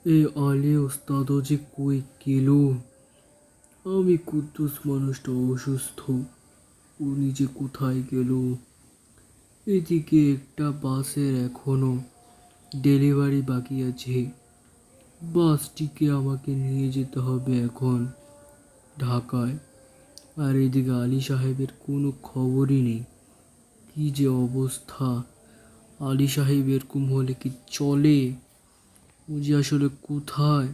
এ আলী ওস্তাদও যে কই গেল। আমি কুদ্দুস মানুষটা অসুস্থ, উনি যে কোথায় গেল। এদিকে একটা বাসের এখনো ডেলিভারি বাকি আছে। বাসটিকে আমাকে নিয়ে যেতে হবে এখন ঢাকায়। আর এদিকে আলী সাহেবের কোনো খবরই নেই। কি যে অবস্থা! আলী সাহেব এরকম হলে কি চলে? ও যে আসলে কোথায়,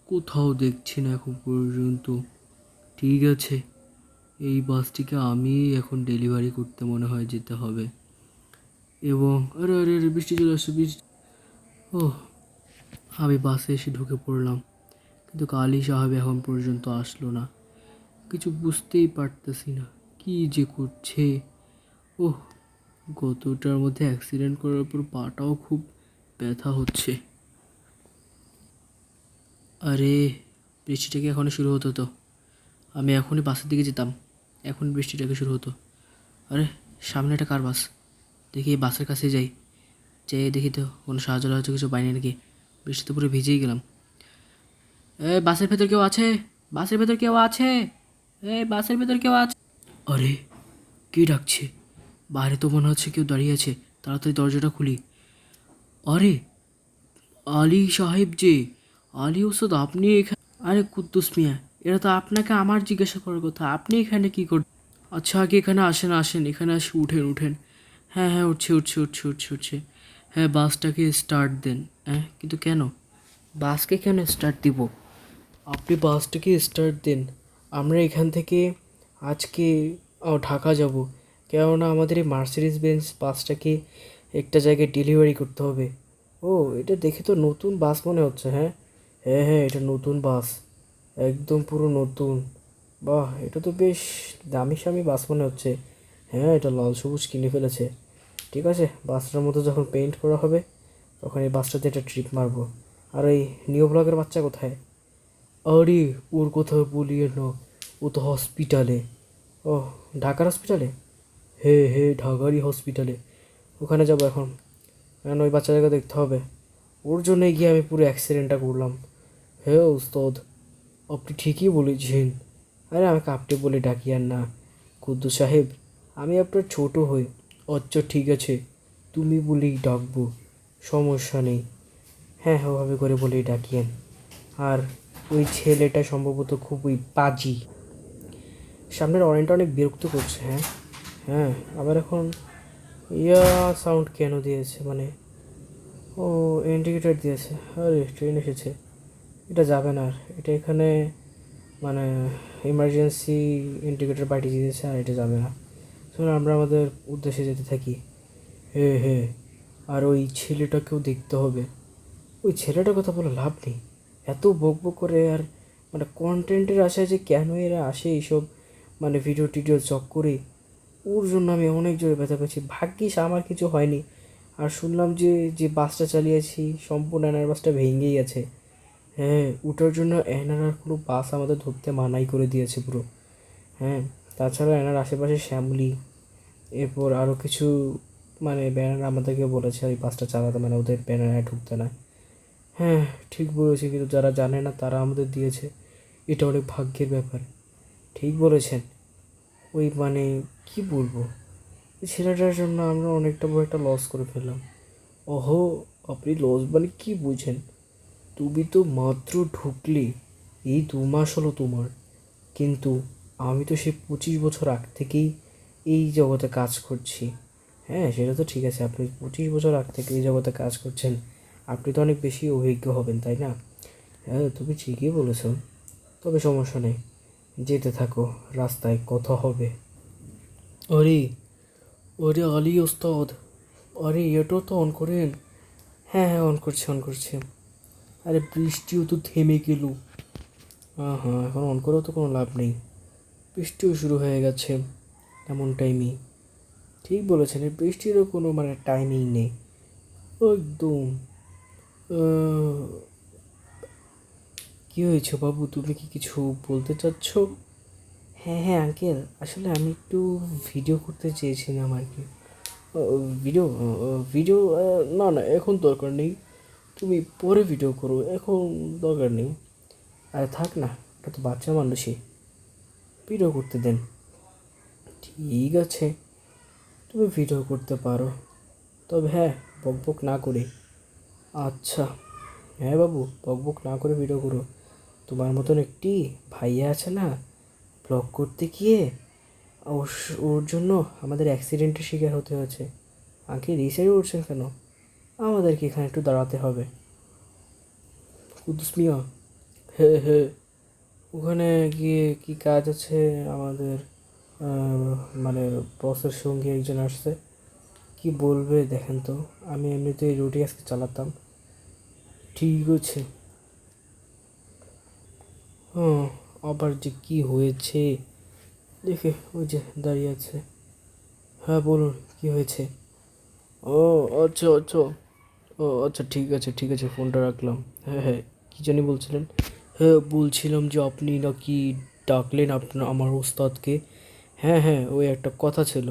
কোথাও দেখছি না এখন পর্যন্ত। ঠিক আছে, এই বাসটিকে আমি এখন ডেলিভারি করতে মনে হয় যেতে হবে। এবং আরে আরে আরে, বৃষ্টি চলে আসছে, বৃষ্টি! ও, আমি বাসে এসে ঢুকে পড়লাম, কিন্তু আলী সাহেব এখন পর্যন্ত আসলো না। কিছু বুঝতেই পারতেছি না কি যে করছে। ওহ, গতটার মধ্যে অ্যাক্সিডেন্ট করার পর পাটাও খুব ব্যথা হচ্ছে। আরে, বৃষ্টিটা কি এখনই শুরু হতো তো আমি এখনই বাসের দিকে যেতাম। এখন বৃষ্টিটাকে শুরু হতো। আরে, সামনে একটা কার বাস। দেখি এই বাসের কাছে যাই, যেয়ে দেখি তো কোনো সাহায্য টাহায্য কিছু পাইনি নাকি। বৃষ্টিতে পুরো ভিজেই গেলাম। এ, বাসের ভেতর কেউ আছে? বাসের ভেতর কেউ আছে? বাসের ভেতর কেউ আছে? আরে, কে ডাকছে? বাইরে তো মনে হচ্ছে কেউ দাঁড়িয়ে আছে। তাড়াতাড়ি দরজাটা খুলি। আরে, আলী সাহেব যে! আলী ওস্তাদ, আপনি এখানে? আরে কুদ্দুস মিয়া, এটা তো আপনাকে আমার জিজ্ঞাসা করার কথা। আপনি এখানে কি করছেন? আচ্ছা, আগে এখানে আসেন, আসেন এখানে আসে, উঠেন উঠেন। হ্যাঁ হ্যাঁ, উঠছে উঠছে উঠছে উঠছে উঠছে। হ্যাঁ, বাসটাকে স্টার্ট দেন। হ্যাঁ, কিন্তু কেন? বাসকে কেন স্টার্ট দিব? আপনি বাসটাকে স্টার্ট দেন। আমরা এখান থেকে আজকে ঢাকা যাব। কেননা আমাদের এই মার্সিডিজ বেঞ্জ বাসটাকে একটা জায়গায় ডেলিভারি করতে হবে। ও, এটা দেখে তো নতুন বাস মনে হচ্ছে। হ্যাঁ হ্যাঁ হ্যাঁ, এটা নতুন বাস, একদম পুরো নতুন। বাহ, এটা তো বেশ দামি সামি বাস মনে হচ্ছে। হ্যাঁ, এটা লাল সবুজ কিনে ফেলেছে। ঠিক আছে, বাসটার মধ্যে যখন পেইন্ট করা হবে তখন এই বাসটাতে একটা ট্রিপ মারবো। আর এই নিউ ব্লগের বাচ্চা কোথায়? আরে, ওর কথা বলিয়ে না, ও তো হসপিটালে। ও, ঢাকার হসপিটালে? হে হে, ঢাকারই হসপিটালে। ওখানে যাবো এখন, কারণ ওই বাচ্চাটাকে দেখতে হবে। ওর জন্যই গিয়ে আমি পুরো অ্যাক্সিডেন্টটা করলাম। হে ওস্তাদ, আপনি ঠিকই বলেছেন। আরে, আমাকে আপনি বলে ডাকি আর না, কুদ্দুস সাহেব। আমি আপনার ছোট হই। আচ্ছা ঠিক আছে, তুমি বলেই ডাকবো, সমস্যা নেই। হ্যাঁ হ্যাঁ, ওভাবে করে বলেই ডাকিয়েন। আর ওই ছেলেটা সম্ভবত খুবই পাজি। সামনের অরেঞ্জটা অনেক বিরক্ত করছে। হ্যাঁ হ্যাঁ, আবার এখন ইয়া সাউন্ড কেন দিয়েছে? মানে, ও, ইন্ডিকেটার দিয়েছে। আরে, ট্রেন এসেছে। এটা যাবে না আর, এটা এখানে মানে ইমার্জেন্সি ইন্ডিকেটর পাঠিয়ে দিয়েছে, আর এটা যাবে না। চলো আমরা আমাদের উদ্দেশ্যে যেতে থাকি। হে হে, আর ওই ছেলেটাকেও দেখতে হবে। ওই ছেলেটার কথা বলে লাভ নেই, এত বক বক করে। আর মানে কন্টেন্টের আশায় যে কেন এরা আসে এইসব মানে ভিডিও টিডিও চক করে, ওর জন্য আমি অনেক জোরে ব্যথা পেয়েছি। ভাগ্যিস আমার কিছু হয়নি। আর শুনলাম যে যে বাসটা চালিয়েছি সম্পূর্ণ এনার বাসটা ভেঙেই গেছে। হ্যাঁ, ওটার জন্য এনার আর কোনো বাস আমাদের ধরতে মানাই করে দিয়েছে পুরো। হ্যাঁ, তাছাড়া এনার আশেপাশে শ্যামলি, এরপর আরও কিছু মানে ব্যানার আমাদেরকে বলেছে ওই বাসটা চালাতে, মানে ওদের ব্যানারে ঢুকতে না। হ্যাঁ, ঠিক বলেছি, কিন্তু যারা জানে না তারা আমাদের দিয়েছে। এটা অনেক ভাগ্যের ব্যাপার। ঠিক বলেছেন। ওই মানে কি বলবো, ওই ছেলেটার জন্য আমরা অনেকটা বড় একটা লস করে ফেললাম। ওহো, আপনি লস মানে কি বুঝেন? তুমি তো মাত্র ঢুকলে, এই 2 মাস হলো তোমার। কিন্তু আমি তো সে 25 বছর আগ থেকেই এই জগতে কাজ করছি। হ্যাঁ, সেটা তো ঠিক আছে, আপনি 25 বছর আগ থেকে এই জগতে কাজ করছেন, আপনি তো অনেক বেশি অভিজ্ঞ হবেন, তাই না? হ্যাঁ, তুমি ঠিকই বলেছ। তবে সমস্যা নেই, যেতে থাকো, রাস্তায় কথা হবে। আরে, ওরে আলী ওস্তাদ, আরে এটাও তো অন করেন। হ্যাঁ হ্যাঁ, অন করছি অন করছি। আরে, বৃষ্টিও তো থেমে গেল। হ্যাঁ হ্যাঁ, এখন অন করেও তো কোনো লাভ নেই, বৃষ্টিও শুরু হয়ে গেছে এমন টাইমই। ঠিক বলেছেন, এই বৃষ্টিরও কোনো মানে টাইমিং নেই একদম। আহ, কী হয়েছে বাবু, তুমি কি কিছু বলতে চাচ্ছ? হ্যাঁ হ্যাঁ আঙ্কেল, আসলে আমি একটু ভিডিও করতে চেয়েছিলাম আর কি। ভিডিও ভিডিও না না, এখন দরকার নেই। তুমি পরে ভিডিও করো, এখন দরকার নেই। আরে থাক না, এটা তো বাচ্চা মানুষই, ভিডিও করতে দেন। ঠিক আছে, তুমি ভিডিও করতে পারো, তবে হ্যাঁ বকবক না করে। আচ্ছা হ্যাঁ বাবু, বকবক না করে ভিডিও করো। তোমার মতন একটি ভাইয়া আছে না, ব্লগ করতে গিয়ে ওর জন্য আমাদের অ্যাক্সিডেন্টের শিকার হতে হয়েছে। আগে রিসাইড উঠছেন কেন? আমাদেরকে এখানে একটু দাঁড়াতে হবে। কুদ্দুস মিয়া, হ্যাঁ হ্যাঁ, ওখানে গিয়ে কি কাজ আছে আমাদের? মানে বসের সঙ্গে একজন আসছে, কি বলবে দেখেন তো। আমি এমনিতেই রুটি আজকে চালাতাম। ঠিক আছে। হ্যাঁ, আবার যে কি হয়েছে দেখে, ওই যে দাঁড়িয়ে আছে। হ্যাঁ বলুন, কি হয়েছে? ও আচ্ছা আচ্ছা, ও আচ্ছা ঠিক আছে ঠিক আছে, ফোনটা রাখলাম। হ্যাঁ হ্যাঁ, কী জানি বলছিলেন? হ্যাঁ বলছিলাম যে আপনি নাকি ডাকলেন আমার ওস্তাদকে। হ্যাঁ হ্যাঁ, ওই একটা কথা ছিল।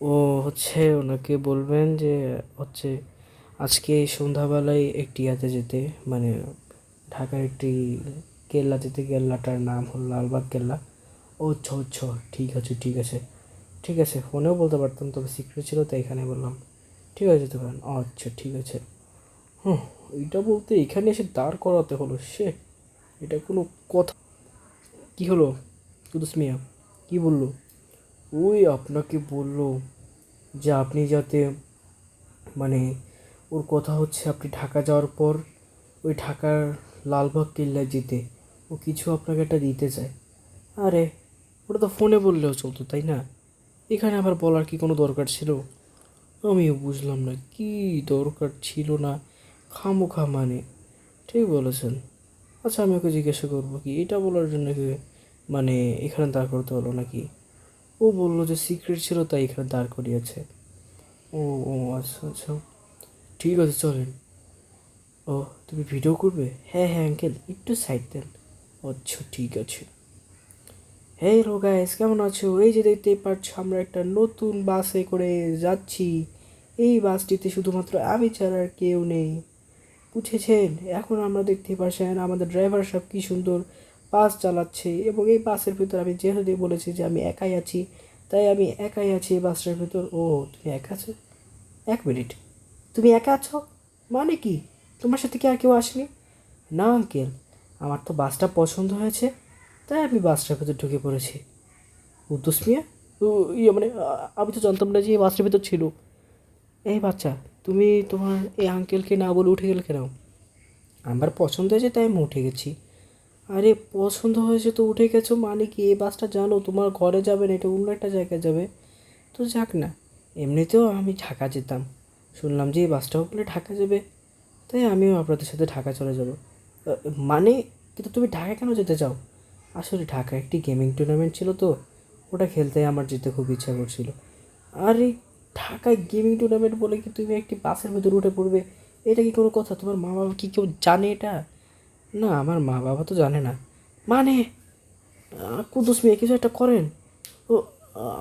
ও হচ্ছে ওনাকে বলবেন যে হচ্ছে আজকে সন্ধ্যাবেলায় একটি ইয়াতে যেতে, মানে ঢাকার একটি কেল্লা যেতে, কেল্লাটার নাম হলো লালবাগ কেল্লা। ও আচ্ছা আচ্ছা, ঠিক আছে ঠিক আছে ঠিক আছে, ফোনেও বলতে পারতাম, তবে সিক্রেট ছিল তাই এখানে বললাম। ঠিক আছে যেতে পারেন। আচ্ছা ঠিক আছে। হুম, এইটা বলতে এখানে এসে দাঁড় করাতে হলো, সে এটা কোনো কথা? কি হলো কুদুস মিয়া, কি বললো? ওই আপনাকে বললো যে আপনি যাতে, মানে ওর কথা হচ্ছে আপনি ঢাকা যাওয়ার পর ওই ঢাকার লালবাগ কেল্লায় যেতে ও কিছু আপনাকে একটা দিতে চায়। আরে ওটা তো ফোনে বললেও চলতো তাই না? এখানে আবার বলার কি কোনো দরকার ছিল? আমিও বুঝলাম না কি দরকার ছিল না, খামোখা মানে। ঠিক বলেছেন। আচ্ছা আমি ওকে জিজ্ঞাসা করবো কি এটা বলার জন্য কি, মানে এখানে দাঁড় করতে হলো নাকি? ও বললো যে সিক্রেট ছিল তাই এখানে দাঁড় করিয়েছে। ও ও আচ্ছা আচ্ছা, ঠিক আছে চলেন। ও তুমি ভিডিও করবে? হ্যাঁ হ্যাঁ আঙ্কেল, একটু সাইড দেন। আচ্ছা ঠিক আছে। হ্যালো গাইস, কেমন আছো? এই যে দেখতেই পাচ্ছ আমরা একটা নতুন বাসে করে যাচ্ছি। এই বাসটিতে শুধুমাত্র আমি ছাড়া আর কেউ নেই, বুঝেছেন? এখন আমরা দেখতে পাচ্ছেন আমাদের ড্রাইভার সাহেব কি সুন্দর বাস চালাচ্ছে, এবং এই বাসের ভিতর আমি যেহেতু বলেছি যে আমি একাই আছি, তাই আমি একাই আছি এই বাসটার ভিতর। ও তুমি একা আছো? এক মিনিট, তুমি একা আছো মানে কি? তোমার সাথে কি আর কেউ আসেনি? না আঙ্কেল, আমার তো বাসটা পছন্দ হয়েছে, তাই আমি বাসটার ভিতর ঢুকে পড়েছি। উদ্দুস মিয়া, ও ইয়ে মানে আমি তো জানতাম না যে এই বাসটার ভিতর ছিল। এই বাচ্চা, তুমি তোমার এই আঙ্কেলকে না বলে উঠে গেলে কেন? আমার পছন্দ হয়েছে তাই আমি উঠে গেছি। আরে পছন্দ হয়েছে তো উঠে গেছো মানে কি? এই বাসটা জানো তোমার ঘরে যাবে না, এটা অন্য একটা জায়গায় যাবে। তো যাক না, এমনিতেও আমি ঢাকা যেতাম, শুনলাম যে এই বাসটাও বলে ঢাকা যাবে, তাই আমিও আপনাদের সাথে ঢাকা চলে যাব। মানে, কিন্তু তুমি ঢাকা কেন যেতে চাও? আসলে ঢাকা একটি গেমিং টুর্নামেন্ট ছিল তো, ওটা খেলতে আমার যেতে খুব ইচ্ছা করছিল। আরে ঢাকায় গেমিং টুর্নামেন্ট বলে কি তুমি একটি বাসের ভেতর উঠে পড়বে? এটা কি কোনো কথা? তোমার মা বাবা কি কেউ জানে এটা? না আমার মা বাবা তো জানে না। মানে কুদ্দুস মিয়া কিছু একটা করেন। ও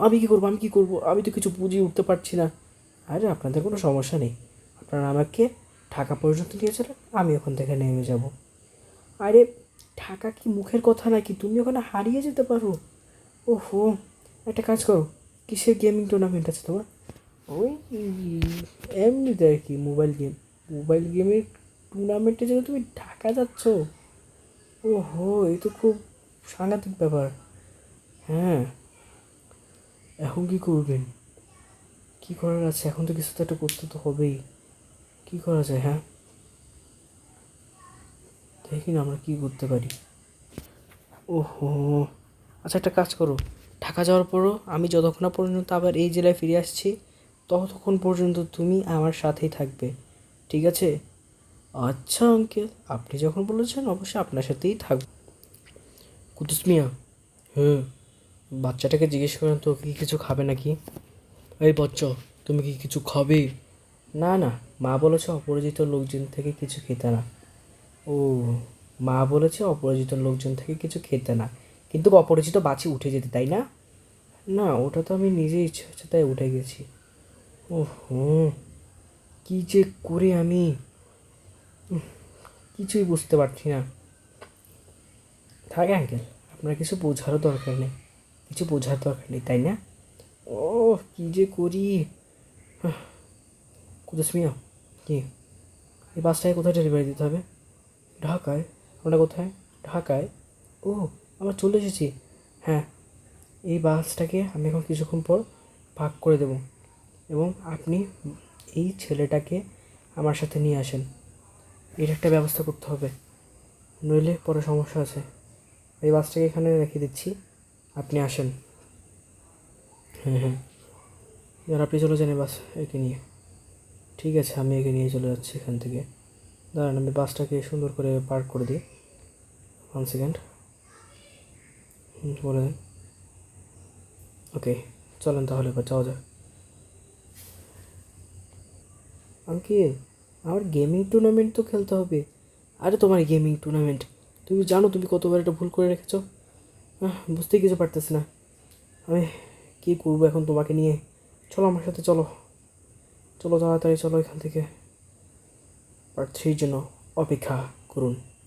আমি কী করবো, আমি কী করবো, আমি তো কিছু বুঝিয়ে উঠতে পারছি না। আরে আপনাদের কোনো সমস্যা নেই, আপনারা আমাকে ঢাকা পর্যন্ত নিয়ে চলেন, আমি ওখান থেকে নেমে যাব। আরে ঢাকা কি মুখের কথা নাকি? তুমি ওখানে হারিয়ে যেতে পারো। ওহো, একটা কাজ করো, কিসের গেমিং টুর্নামেন্ট আছে তোমার? ওই এমনিতে আর কি, মোবাইল গেম। মোবাইল গেমের টুর্নামেন্টে যেন তুমি ঢাকা যাচ্ছ? ওহো, এই তো খুব সাংঘাতিক ব্যাপার। হ্যাঁ, এখন কি করবেন? কি করার আছে, এখন তো কিছু তো একটা করতে তো হবেই। কি করা যায়? হ্যাঁ দেখি না আমরা কি করতে পারি। ওহো, আচ্ছা একটা কাজ করো, ঢাকা যাওয়ার পরও আমি যতক্ষণ না পর্যন্ত আবার এই জেলায় ফিরে আসছি, ততক্ষণ পর্যন্ত তুমি আমার সাথেই থাকবে, ঠিক আছে? আচ্ছা আঙ্কেল, আপনি যখন বলেছেন অবশ্যই আপনার সাথেই থাকবো। কুতুস মিয়া, হ্যাঁ, বাচ্চাটাকে জিজ্ঞেস করেন তো কি কিছু খাবে নাকি। এই বাচ্চা, তুমি কি কিছু খাবে? না না, মা বলেছে অপরিচিত লোকজন থেকে কিছু খেতে না। ও, মা বলেছে অপরিচিত লোকজন থেকে কিছু খেতে না, কিন্তু অপরিচিত বাছি উঠে যেতে, তাই না? না, ওটা তো আমি নিজেই ইচ্ছে হচ্ছে তাই উঠে গেছি। ও হুম, কী যে করে আমি। কিছুই বুঝতে পারছি না। থাকে আঙ্কেল, আপনার কিছু বোঝারও দরকার নেই, তাই না? ও, কী যে করি। কুদুস মিয়া, কি এই বাসটাকে কোথায় ডেলিভারি দিতে হবে? ঢাকায়? আমরা কোথায়? ঢাকায়? ও, আমরা চলে এসেছি। হ্যাঁ, এই বাসটাকে আমি এখন কিছুক্ষণ পর ভাগ করে দেব, এবং আপনি এই ছেলেটাকে আমার সাথে নিয়ে আসেন। এর একটা ব্যবস্থা করতে হবে, নইলে পরে সমস্যা আছে। এই বাসটাকে এখানে রেখে দিচ্ছি, আপনি আসেন। হ্যাঁ হ্যাঁ, এবার আপনি চলে যান এই বাস একে নিয়ে। ঠিক আছে, আমি একে নিয়ে চলে যাচ্ছি এখান থেকে। দাঁড়ান, আমি বাসটাকে সুন্দর করে পার্ক করে দিই। 1 সেকেন্ড। বলে দেন। ওকে, চলেন তাহলে এবার যাওয়া যাক। আঙ্কেল, আমার গেমিং টুর্নামেন্ট তো খেলতে হবে। আরে তোমার গেমিং টুর্নামেন্ট, তুমি জানো তুমি কতবার এটা ভুল করে রেখেছো? বুঝতেই কিছু পারতেছি না আমি, কী করবো এখন তোমাকে নিয়ে। চলো আমার সাথে, চলো চলো তাড়াতাড়ি চলো এখান থেকে। পার্ট 3 জন্য অপেক্ষা করুন।